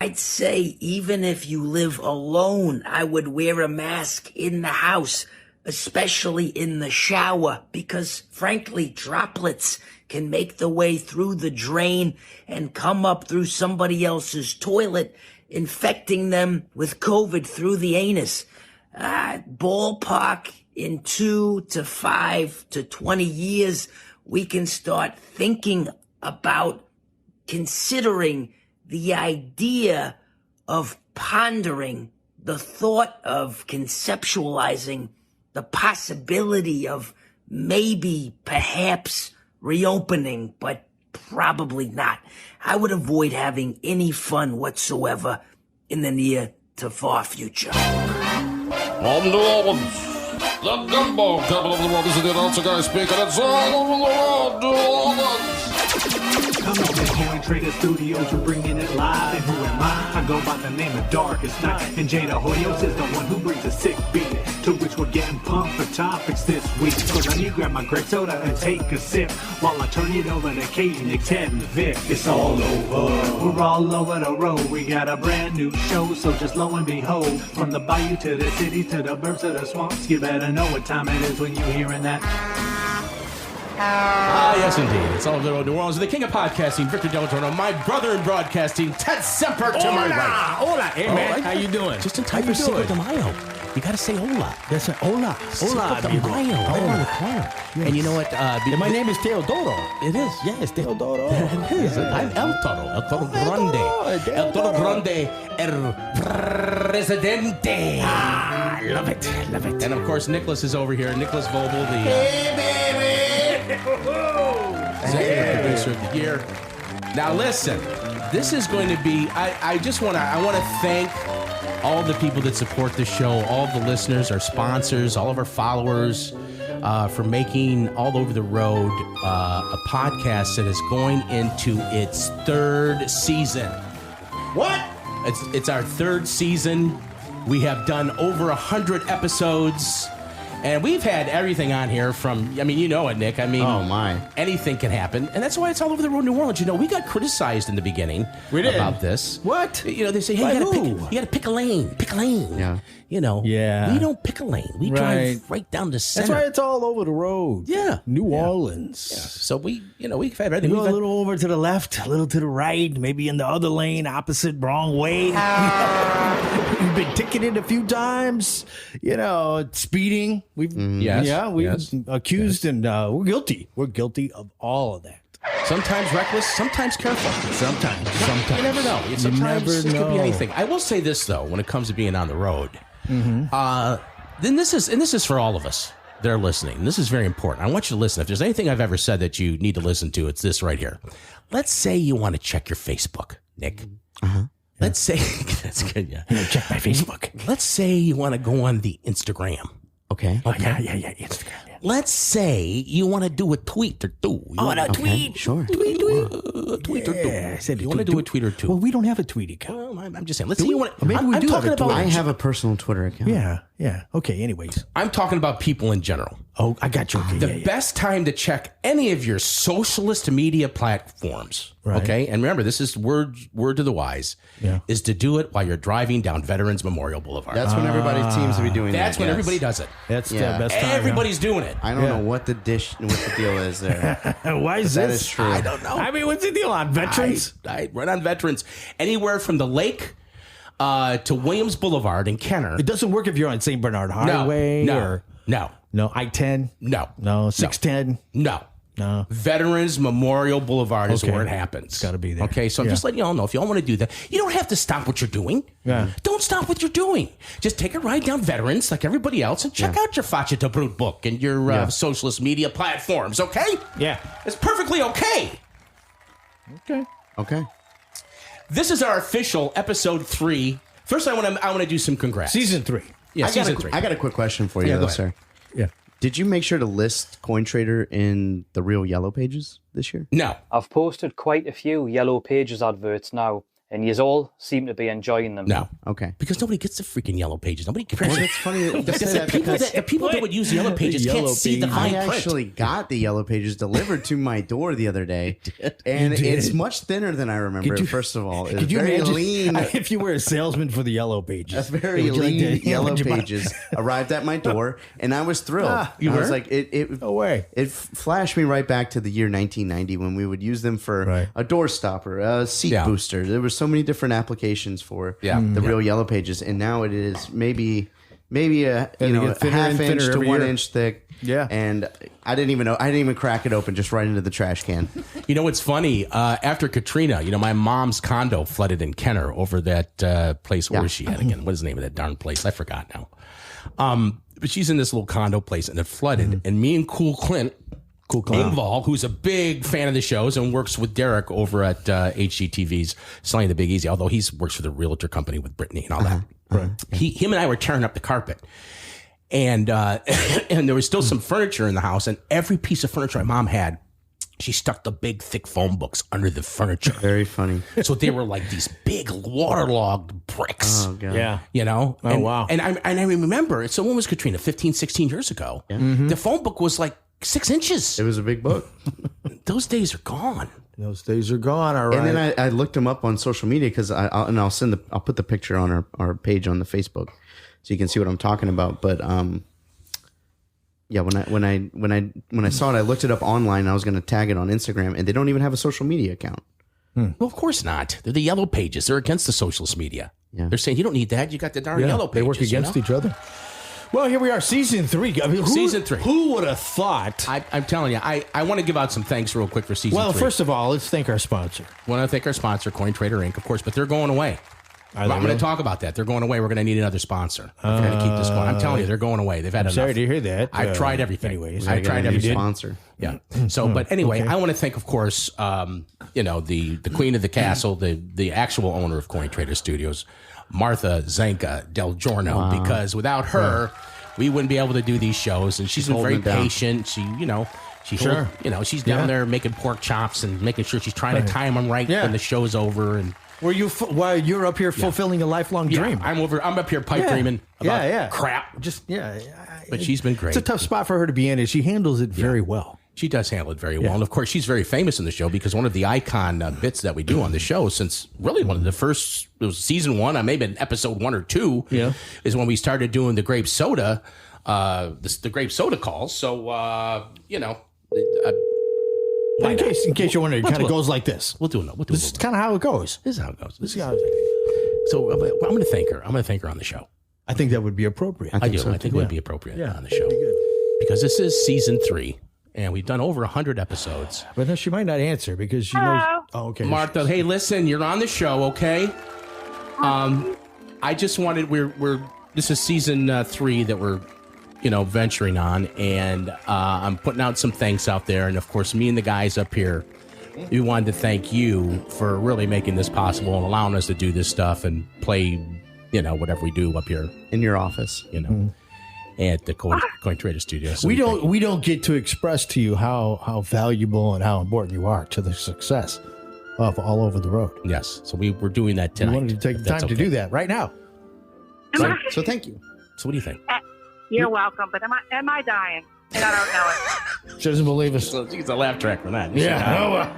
I'd say even if you live alone, I would wear a mask in the house, especially in the shower, because frankly, droplets can make their way through the drain and come up through somebody else's toilet, infecting them with COVID through the anus. Ballpark, in 2 to 5 to 20 years, we can start thinking about considering the idea of pondering the thought of conceptualizing the possibility of maybe, perhaps reopening, but probably not. I would avoid having any fun whatsoever in the near to far future. From New Orleans, the gumbo capital of the world. This is the announcer guy speaking. It's all over the world, New Orleans. Come on, the Coin Trader Studios, we're bringing it live. And who am I? I go by the name of Darkest Night. And Jada Hoyos is the one who brings a sick beat, to which we're getting pumped for topics this week. So let me grab my grape soda and take a sip, while I turn it over to Katie, Nick, Ted, and Vic. It's all over. We're all over the road. We got a brand new show, so just lo and behold, from the bayou to the city to the burbs to the swamps, you better know what time it is when you're hearing that. Yes, indeed. It's all over the road, New Orleans. The king of podcasting, Victor DelGiorno. My brother in broadcasting, Ted Semper, to my right. Hola. Hey, man. Right. How you doing? Just in time for Cinco de Mayo. You got to say hola. That's right. Hola. Cinco de Mayo. Right around the corner. Yes. And you know what? My name is Teodoro. It is. Yes, Teodoro. It is. I'm El Toro. El Toro Grande. El Toro Grande. El Presidente. Love it. And of course, Nicholas is over here. Nicholas Vogel, the executive producer of the year. Now listen, this is going to be. I want to thank all the people that support the show, all the listeners, our sponsors, all of our followers, for making All Over the Road a podcast that is going into its third season. What? It's our third season. We have done over 100 episodes. And we've had everything on here from, you know it, Nick. Oh, my. Anything can happen. And that's why it's All Over the Road, New Orleans. We got criticized in the beginning about this. What? They say, hey, you got to pick a lane. Pick a lane. Yeah. Yeah. We don't pick a lane. We drive right down the center. That's why it's all over the road. Yeah. New Orleans. Yeah. So we've had everything. We go a little over to the left, a little to the right, maybe in the other lane, opposite, wrong way. We've been ticketed a few times, speeding. We've accused, and we're guilty. We're guilty of all of that. Sometimes reckless, sometimes careful. Sometimes. You never know. Sometimes it could be anything. I will say this, though, when it comes to being on the road. Then this is for all of us that are listening. This is very important. I want you to listen. If there's anything I've ever said that you need to listen to, it's this right here. Let's say you want to check your Facebook, Nick. Let's say that's good. Yeah. Check my Facebook. Let's say you want to go on the Instagram. Okay. Oh, yeah. Instagram. Yeah. Let's say you want to do a tweet or two. Tweet. Sure. Tweet or two. I said you want to do a tweet or two. Well, we don't have a tweet account. Well, I'm just saying. Let's say you want to. Maybe we do have a tweet. I have a personal Twitter account. Yeah. Okay. Anyways, I'm talking about people in general. Oh, I got you. Okay. The best time to check any of your socialist media platforms. Right. Okay, and remember, this is word to the wise. Is to do it while you're driving down Veterans Memorial Boulevard. That's when everybody seems to be doing That's when everybody does it. That's the best time. Everybody's doing it. I don't know what the deal is there. Why is that this? Is true. I don't know. What's the deal on veterans? Right on veterans. Anywhere from the lake to Williams Boulevard in Kenner. It doesn't work if you're on St. Bernard Highway. No. I-10. No. 610. No. Veterans Memorial Boulevard is where it happens. It's got to be there. Okay, so I'm just letting you all know, if you all want to do that, you don't have to stop what you're doing. Yeah. Don't stop what you're doing. Just take a ride down Veterans like everybody else and check out your Faccia to Brute book and your socialist media platforms, okay? Yeah. It's perfectly okay. Okay. This is our official episode 3. First, I want to do some congrats. Season 3. Yeah, season 3. I got a quick question for you, go though, ahead. sir. Yeah. Did you make sure to list CoinTrader in the real Yellow Pages this year? No. I've posted quite a few Yellow Pages adverts now, and you all seem to be enjoying them. No. Okay. Because nobody gets the freaking yellow pages. Nobody cares. Well, it's funny that you say that because The people that would use the yellow pages can't see the fine I print. actually got the yellow pages delivered to my door the other day, and it's much thinner than I remember. First of all, it's Could you very imagine lean. if you were a salesman for the yellow pages? A very Would you like lean to- yellow would you buy- pages arrived at my door, and I was thrilled. You I was were? like, it No way. It flashed me right back to the year 1990 when we would use them for Right. a door stopper, a seat booster. There were so many different applications for the real yellow pages, and now it is maybe a they get a thinner half and thinner inch to every 1 year. inch thick. Yeah. And I didn't even crack it open, just right into the trash can. You know what's funny? After Katrina, my mom's condo flooded in Kenner over that place. Where was she at again? What is the name of that darn place? I forgot now. But she's in this little condo place, and it flooded. And me and Cool Clint Engvall, who's a big fan of the shows and works with Derek over at HGTV's Selling the Big Easy, although he works for the realtor company with Brittany and all that. Right. Him and I were tearing up the carpet. And and there was still some furniture in the house, and every piece of furniture my mom had, she stuck the big, thick phone books under the furniture. Very funny. So they were like these big, waterlogged bricks. Oh, God. Yeah. Oh, wow. And I remember, so when was Katrina? 15, 16 years ago. Yeah. The phone book was like 6 inches. It was a big book. Those days are gone. Those days are gone. All right. And then I looked him up on social media because I'll put the picture on our page on the Facebook so you can see what I'm talking about. But yeah, when I saw it, I looked it up online. And I was going to tag it on Instagram, and they don't even have a social media account. Well, of course not. They're the yellow pages. They're against the social media. Yeah. They're saying you don't need that. You got the darn yellow pages. They work against each other. Well, here we are, season 3. I mean, Season 3. Who would have thought? I'm telling you, I want to give out some thanks real quick for season 3. Well, first of all, let's thank our sponsor. I want to thank our sponsor, Coin Trader Inc., of course, but they're going away. I'm going to talk about that. They're going away. We're going to need another sponsor. We're going to keep this going. I'm telling you, they're going away. They've had enough. Sorry to hear that. I've tried everything. Anyways, I've tried everything. Sponsor. Yeah. So, but anyway, I want to thank, of course, the queen of the castle, the actual owner of Coin Trader Studios, Martha Zanka DelGiorno, because without her, we wouldn't be able to do these shows. And she's been very patient. She's down there making pork chops and making sure she's trying to time them right when the show's over. And while you're up here fulfilling a lifelong dream. I'm up here pipe dreaming about crap. But she's been great. It's a tough spot for her to be in, and she handles it very well. She does handle it very well. And of course, she's very famous in the show because one of the icon bits that we do on the show since really one of the first, it was season 1, maybe in episode 1 or 2, is when we started doing the grape soda, the grape soda calls. So, in case you're wondering, it kind of goes like this. We'll do it. This is kind of how it goes. This is how it goes. So I'm going to thank her. I'm going to thank her on the show. I think that would be appropriate. I think it would be appropriate on the show. Because this is season 3. And we've done over 100 episodes. But then she might not answer because she knows. Oh, okay. Martha, hey, listen, you're on the show, okay? I just wanted, this is season 3 that we're, venturing on. And I'm putting out some thanks out there. And of course, me and the guys up here, we wanted to thank you for really making this possible and allowing us to do this stuff and play, whatever we do up here. In your office. At the Coin Trader Studios. So we don't get to express to you how valuable and how important you are to the success of All Over the Road. Yes. So we're doing that tonight. We wanted to take the time to do that right now. So thank you. So what do you think? You're welcome, but am I dying? And I don't know it. She doesn't believe us. So she's a laugh track for that. Yeah.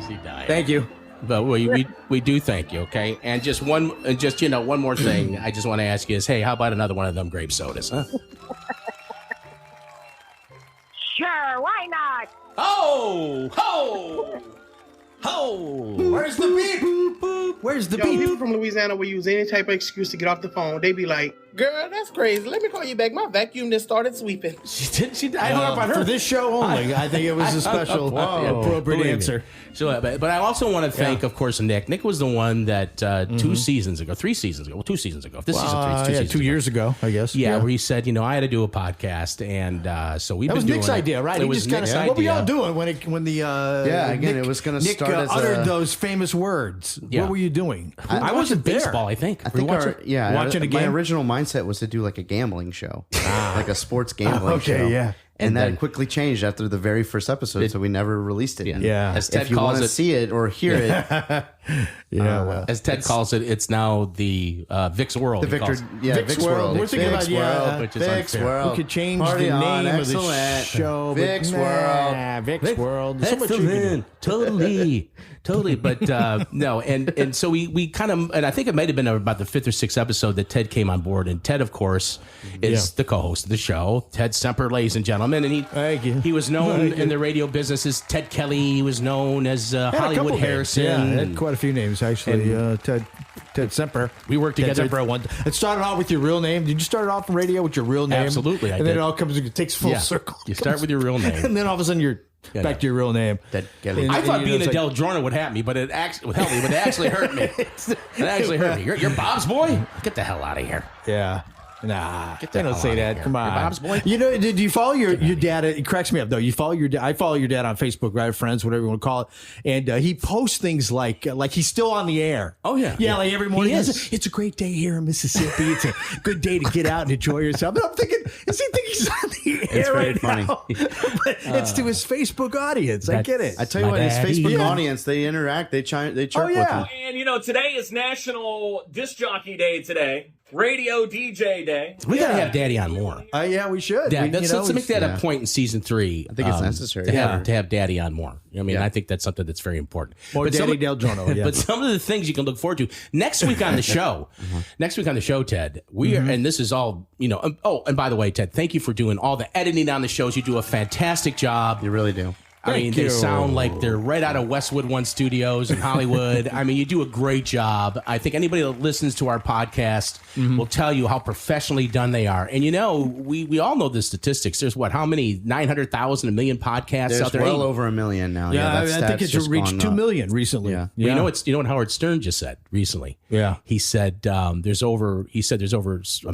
She died. Thank you. But we do thank you, okay? And just one more thing I just want to ask you is, hey, how about another one of them grape sodas, huh? Sure, why not? Ho! Ho! Ho! Where's the beep? Where's the beep? People from Louisiana will use any type of excuse to get off the phone. They be like, girl, that's crazy. Let me call you back. My vacuum just started sweeping. She I hung up on her. For this show only, I think it was a special appropriate answer. So, but I also want to thank, of course, Nick. Nick was the one that 2 seasons ago, 3 seasons ago, 2 seasons ago. If this season 3, it's 2 seasons 2 years ago, I guess. Yeah, where he said, I had to do a podcast, and so we've been doing it. That was Nick's idea, right? It was Nick's idea. What were y'all doing when the it was going to start as uttered those famous words? Yeah. What were you doing? I wasn't baseball, I think. Watching a game. My original original mindset was to do like a gambling show, like a sports gambling show. Okay, yeah. And that quickly changed after the very first episode, so we never released it. Yeah. As Ted if you calls want to it, see it or hear it, as Ted calls it, it's now the Vic's World. the Victor, Vic's World. We're thinking about, which is Vic's unfair. World. We could change Party the on, name of the excellent. show. Vic's World. Vic's World. There's so much you can do. Excellent. Totally. But no, and so we kind of, and I think it might have been about the 5th or 6th episode that Ted came on board. And Ted, of course, is the co-host of the show. Ted Semper, ladies and gentlemen. And Thank you. he was known in the radio business as Ted Kelly. He was known as Hollywood Harrison. Yeah, had quite a few names, actually. Ted Semper. We worked together. Ted Semper at one. It started off with your real name. Did you start off in radio with your real name? Absolutely, I and then did. it all comes, it takes full circle. You start with your real name. And then all of a sudden you're back to your real name. Ted Kelly. I thought being a like, DelGiorno would help me, but it actually hurt me. It actually hurt me. You're Bob's boy? Get the hell out of here. Yeah. Nah, Get the don't hell say outta that. here. Come on, You're Bob's boy? You know, did you follow your dad? It cracks me up though. You follow your dad. I follow your dad on Facebook, right? Friends, whatever you want to call it. And he posts things like he's still on the air. Oh yeah, yeah. Like every morning, He is. it's a great day here in Mississippi. It's a good day to get out and enjoy yourself. And I'm thinking, does he think he's on the air very right funny. now? But it's to his Facebook audience. I get it. I tell you My what, his daddy. Facebook Yeah. audience, they interact, they chirp with yeah. him. And, you know, today is National Disc Jockey Day today. Radio DJ Day. We gotta have Daddy on more. Yeah, we should. Yeah, We- let's make that a point in season 3. I think it's necessary. to have Daddy on more. I mean, I think that's something that's very important. More Daddy DelGiorno. Yeah. But some of the things you can look forward to next week on the show. Next week on the show, Ted, we are, and this is all, you know. And by the way, Ted, thank you for doing all the editing on the shows. You do a fantastic job. You really do. I mean, they sound like they're right out of Westwood One Studios in Hollywood. I mean, you do a great job. I think anybody that listens to our podcast will tell you how professionally done they are. And, you know, we all know the statistics. There's how many? 900,000, 1 million podcasts There's out there? well over 1 million now. Yeah, that I think it's stat's reached just 2 gone up. million recently. Yeah. Well, you know what Howard Stern just said recently? Yeah. He said there's over 1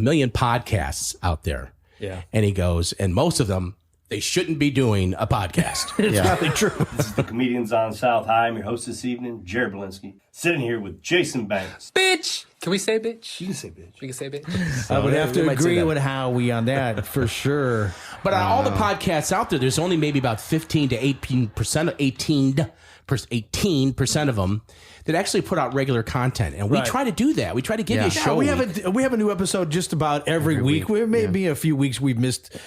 million podcasts out there. Yeah. And he goes, and most of them, they shouldn't be doing a podcast. It's probably true. This is the Comedians on South. Hi, I'm your host this evening, Jared Belinsky, sitting here with Jason Banks. Bitch! Can we say bitch? You can say bitch. We can say bitch. I would have we to might say agree that. with Howie on that for sure. But on all the podcasts out there, there's only maybe about 15 to 18% of them that actually put out regular content, and we try to do that. We try to give you a show. We have a new episode just about every week. We maybe a few weeks we've missed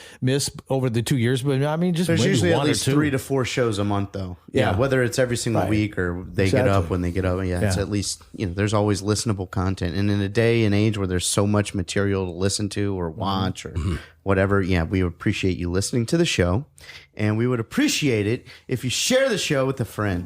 over the 2 years, but I mean, just There's maybe usually at one least or two. 3 to 4 shows a month, though. Yeah. Whether it's every single week or they get up when they get up. Yeah, it's Yeah. at least, there's always listenable content. And in a day and age where there's so much material to listen to or watch or whatever, we would appreciate you listening to the show. And we would appreciate it if you share the show with a friend.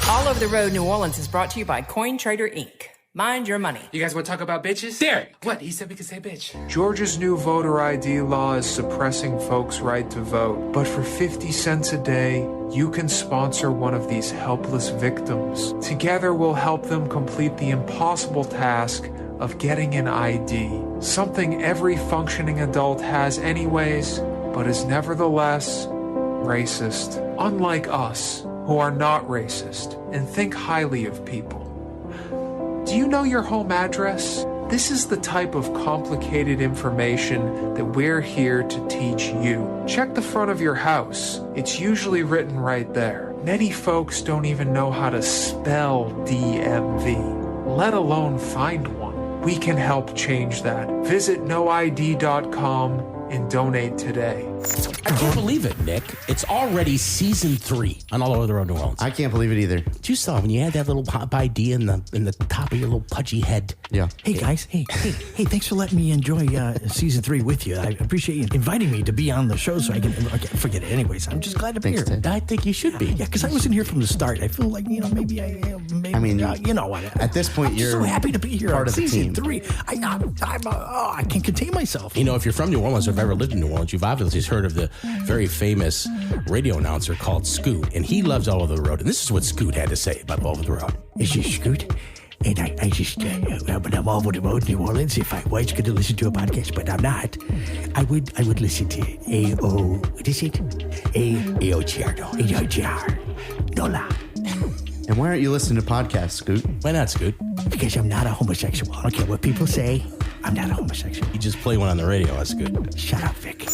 All Over the Road New Orleans is brought to you by Coin Trader Inc. Mind your money. You guys want to talk about bitches? Derek! What? He said we could say bitch. Georgia's new voter ID law is suppressing folks' right to vote. But for 50 cents a day, you can sponsor one of these helpless victims. Together, we'll help them complete the impossible task of getting an ID. Something every functioning adult has anyways, but is nevertheless racist. Unlike us, who are not racist and think highly of people. Do you know your home address? This is the type of complicated information that we're here to teach you. Check the front of your house. It's usually written right there. Many folks don't even know how to spell DMV, let alone find one. We can help change that. Visit noid.com and donate today. I can't believe it, Nick. It's already season 3 on All Over the Road New Orleans. I can't believe it either. You saw when you had that little pop ID in the top of your little pudgy head. Yeah. Hey guys, hey, thanks for letting me enjoy season 3 with you. I appreciate you inviting me to be on the show so I can forget it anyways. I'm just glad to be here. Ted. I think you should be. Yeah, because I wasn't here from the start. I feel like, maybe I am. Maybe, I mean, you know what? at this point, I'm you're so happy to be here part on of the season team. 3. I can't contain myself. You know, if you're from New Orleans or have ever lived in New Orleans, you've obviously heard of the very famous radio announcer called Scoot, and he loves All Over the Road. And this is what Scoot had to say about All Over the Road. Is this Scoot? And I just, when I'm all over the road in New Orleans, if I was going to listen to a podcast, but I'm not, I would listen to AOTR NOLA. And why aren't you listening to podcasts, Scoot? Why not, Scoot? Because I'm not a homosexual. I don't care what people say. I'm not a homosexual. You just play one on the radio. That's good. Shut up, Vic.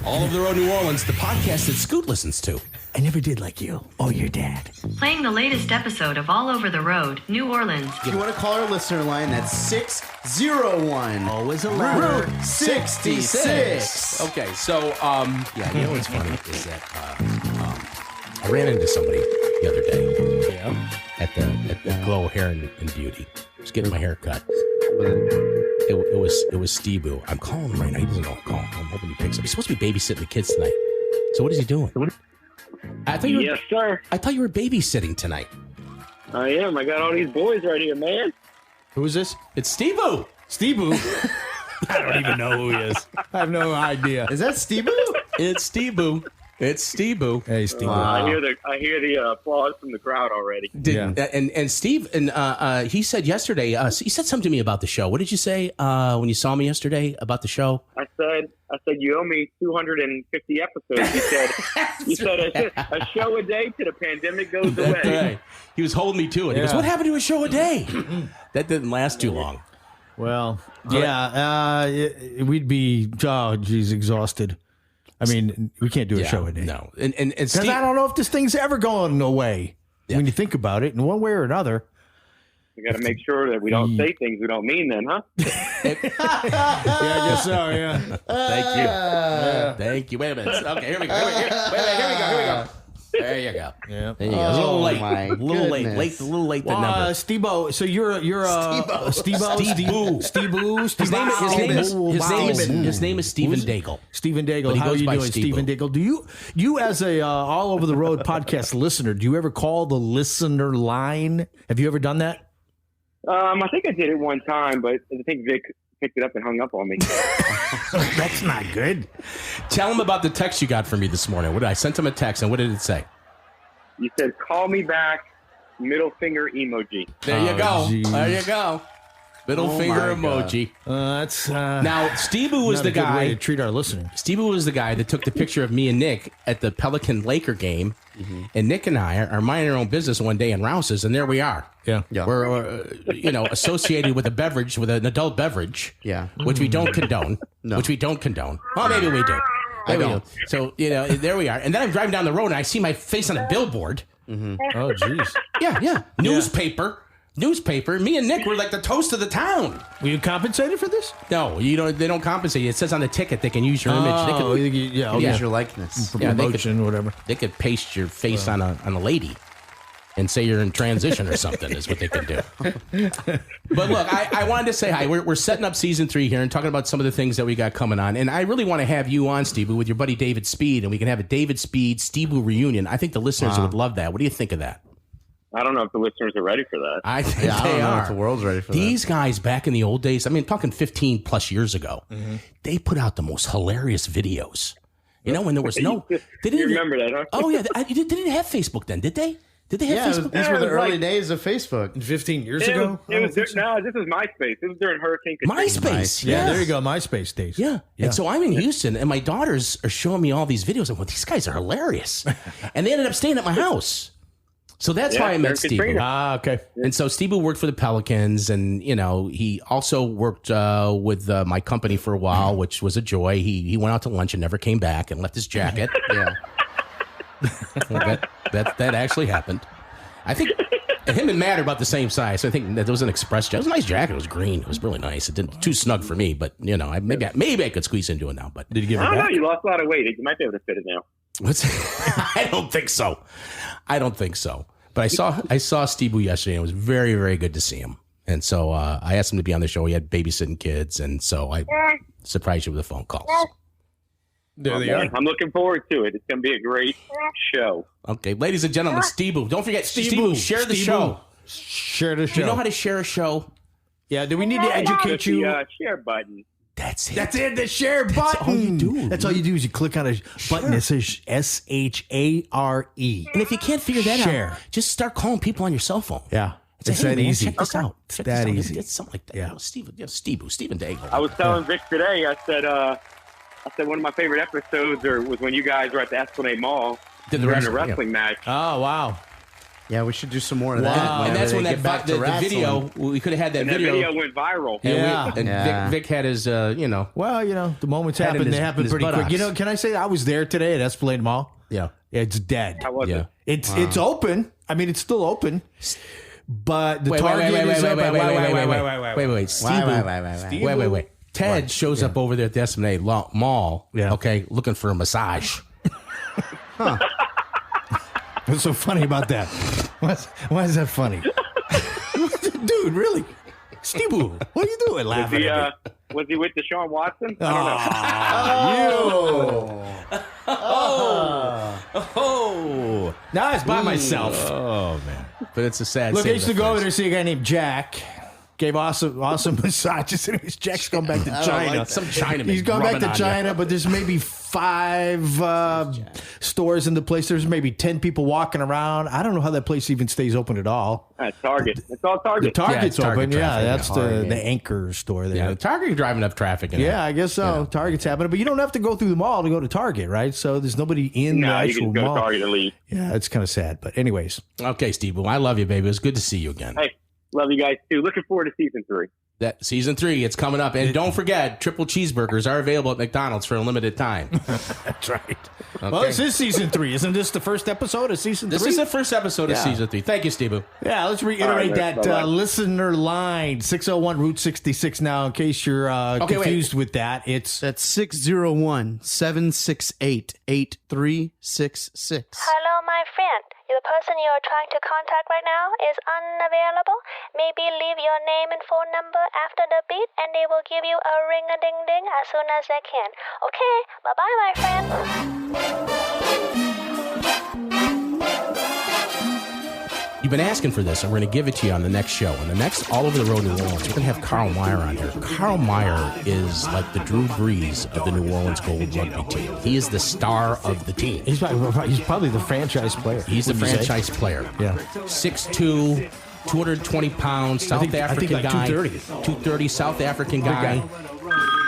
All Over the Road New Orleans, the podcast that Scoot listens to. I never did like you or your dad. Playing the latest episode of All Over the Road, New Orleans. If you want to call our listener line, that's 601. Always a letter. Route 66. Okay, so, you know what's funny is that I ran into somebody the other day. Yeah. At the Glow Hair and Beauty. I was getting my hair cut. It was Steve-Boo. I'm calling him right now. He doesn't know I'm calling. I'm hoping he picks up. He's supposed to be babysitting the kids tonight. So what is he doing? Yes, sir. I thought you were babysitting tonight. I am. I got all these boys right here, man. Who is this? It's Steve-Boo. Steve-Boo? I don't even know who he is. I have no idea. Is that Steve-Boo? It's Steve-Boo. It's Steve-Boo. Hey, Steve-Boo. I hear the applause from the crowd already. And Steve, and he said yesterday, he said something to me about the show. What did you say when you saw me yesterday about the show? I said you owe me 250 episodes. You said a show a day till the pandemic goes away. Right. He was holding me to it. He goes, "What happened to a show a day?" That didn't last too long. Well, we'd be exhausted. I mean, we can't do a show a day. No, and because I don't know if this thing's ever going away. When you think about it, in one way or another. We got to make sure that we don't say things we don't mean. Then, huh? Yeah, I guess so. Yeah. Thank you. Thank you. Wait a minute. Okay, here we go. Here we go. There you go. Yeah. There you go. It's a little late. A little late. The number. Steve-Boo. So you're Steve-Boo. His name is Stephen Daigle. Stephen Daigle. How are you doing, Stephen Daigle? Do you as a All Over the Road podcast listener, do you ever call the listener line? Have you ever done that? I think I did it one time, but I think Vic picked it up and hung up on me. That's not good. Tell him about the text you got from me this morning. I sent him a text, and what did it say? You said, "Call me back," middle finger emoji. There you go. Geez. There you go. Middle finger emoji. That's now Steve-Boo was the guy way to treat our listeners. Steve-Boo was the guy that took the picture of me and Nick at the Pelican Laker game, and Nick and I are minding our own business one day in Rouse's, and there we are. Yeah. We're associated with a beverage, with an adult beverage. Yeah. Which we don't condone. No. Which we don't condone. Well, maybe we do. I don't. So there we are, and then I'm driving down the road and I see my face on a billboard. Oh, jeez. Yeah. Newspaper. Me and Nick were like the toast of the town. Were you compensated for this? No, they don't compensate you. It says on the ticket they can use your image. They can use your likeness. For promotion, whatever. They could paste your face on a lady and say you're in transition or something is what they can do. But look, I wanted to say hi. We're setting up season 3 here and talking about some of the things that we got coming on. And I really want to have you on, Steve, with your buddy David Speed, and we can have a David Speed, Steve reunion. I think the listeners would love that. What do you think of that? I don't know if the listeners are ready for that. I think I don't know if the world's ready for These guys back in the old days, I mean, talking 15 plus years ago, they put out the most hilarious videos. You know, when there was no... You remember that, huh? Oh, yeah. They didn't have Facebook then, did they? Did they have Facebook? These were the early days of Facebook. 15 years ago? No, this is MySpace. This was during Hurricane Katrina. MySpace. Yeah, there you go. MySpace days. Yeah. And so I'm in Houston, and my daughters are showing me all these videos. I'm like, these guys are hilarious. And they ended up staying at my house. So that's why I met Steve. Okay. And so Steve worked for the Pelicans, and he also worked with my company for a while, which was a joy. He went out to lunch and never came back and left his jacket. Yeah. That actually happened. I think him and Matt are about the same size. So I think that was an express jacket. It was a nice jacket. It was green. It was really nice. It didn't too snug for me, but maybe I could squeeze into it now. But did you give it back? I don't know. You lost a lot of weight. You might be able to fit it now. I don't think so. But I saw Steve yesterday, and it was very, very good to see him. And so I asked him to be on the show. He had babysitting kids, and so I surprised you with the phone calls. There they are. I'm looking forward to it. It's going to be a great show. Okay, ladies and gentlemen, Steve. Don't forget, Steve, share the show. Share the show. Do you know how to share a show? Yeah, do we need to educate you? The share button. That's it. That's it. The share button. That's all you do. That's all you do is you click on a button that says SHARE. And if you can't figure that out, just start calling people on your cell phone. Yeah. It's that easy. Check this out. It's that easy. It's something like that. Yeah. Stephen Daigle. I was telling Vic today, I said one of my favorite episodes was when you guys were at the Esplanade Mall during a wrestling match. Oh, wow. Yeah, we should do some more of that. Wow. And that's when they get back to the video, wrestling. we could have had that And video. that video went viral. And Vic had his, Well, the moments Head in happen. his- They happen his pretty quick. buttocks. Can I say I was there today at Esplanade Mall? Yeah. It's dead. How was it? It's open. I mean, it's still open. But the Wait, Target is up. Wait. Ted shows up over there at the Esplanade Mall, okay, looking for a massage. What's so funny about that? Why is that funny? Dude, really? Steve, what are you doing laughing at me? Was he with Deshaun Watson? I don't know. Now it's by myself. Oh, man. But it's a sad Look, I state used to of go over affairs. there and see a guy named Jack. Gave awesome massages. Anyways, Jack's gone back to China. Like some Chinaman He's gone back rubbing to on China, but there's maybe 5 stores in the place. There's maybe 10 people walking around. I don't know how that place even stays open at all. Target. It's all Target. The Target's Target open. traffic, That's the anchor store there. Yeah, Target driving up traffic. Yeah, I guess so. Target's happening, but you don't have to go through the mall to go to Target, right? So there's nobody in the You actual can go mall. to Target and leave. Yeah, it's kind of sad, but anyways. Okay, Steve, well, I love you, baby. It was good to see you again. Hey, love you guys too. Looking forward to season 3. That season 3, it's coming up. And don't forget, triple cheeseburgers are available at McDonald's for a limited time. That's right. Okay. Well, this is season 3. Isn't this the first episode of season 3? This is the first episode of season 3. Thank you, Steve. Yeah, let's reiterate that listener line, 601 Route 66 now, in case you're confused with that. That's 601-768-8366. Hello, my friend. The person you are trying to contact right now is unavailable. Maybe leave your name and phone number after the beep, and they will give you a ring-a-ding-ding as soon as they can. Okay, bye-bye, my friend. You've been asking for this, and we're going to give it to you on the next show. On the next All Over the Road New Orleans, we're going to have Carl Meyer on here. Carl Meyer is like the Drew Brees of the New Orleans Gold rugby team. He is the star of the team. He's probably the franchise player. He's the franchise player. Yeah. 6'2", 220 pounds, South African like guy. 230. 230, South African guy.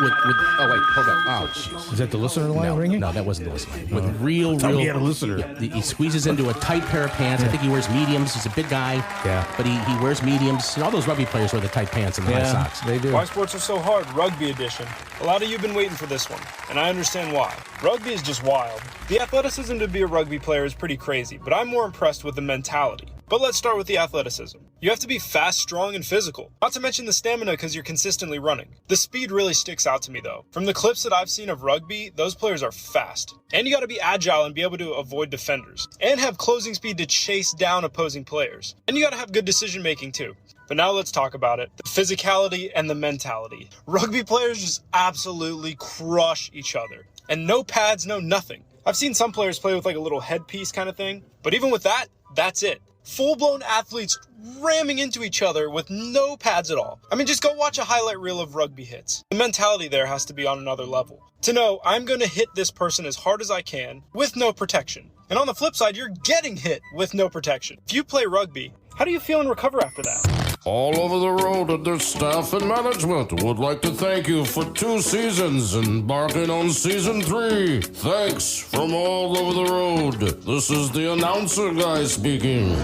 With oh wait, hold on. Oh jeez. Is that the listener line ringing? No, that wasn't the listener line. With real. He had a listener. He squeezes into a tight pair of pants. I think he wears mediums. He's a big guy. Yeah. But he wears mediums. And all those rugby players wear the tight pants and the high socks. They do. Why sports are so hard, rugby edition. A lot of you have been waiting for this one, and I understand why. Rugby is just wild. The athleticism to be a rugby player is pretty crazy, but I'm more impressed with the mentality. But let's start with the athleticism. You have to be fast, strong, and physical. Not to mention the stamina because you're consistently running. The speed really sticks out to me though. From the clips that I've seen of rugby, those players are fast. And you gotta be agile and be able to avoid defenders. And have closing speed to chase down opposing players. And you gotta have good decision making too. But now let's talk about it. The physicality and the mentality. Rugby players just absolutely crush each other. And no pads, no nothing. I've seen some players play with like a little headpiece kind of thing. But even with that, that's it. Full-blown athletes ramming into each other with no pads at all. I mean, just go watch a highlight reel of rugby hits. The mentality there has to be on another level. To know, I'm going to hit this person as hard as I can with no protection. And on the flip side, you're getting hit with no protection. If you play rugby, how do you feel and recover after that? All Over the Road and their staff and management would like to thank you for 2 seasons, embarking on season 3. Thanks from all over the road. This is the announcer guy speaking.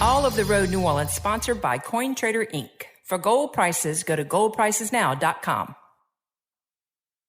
All of the Road New Orleans, sponsored by Coin Trader Inc. For gold prices, go to goldpricesnow.com.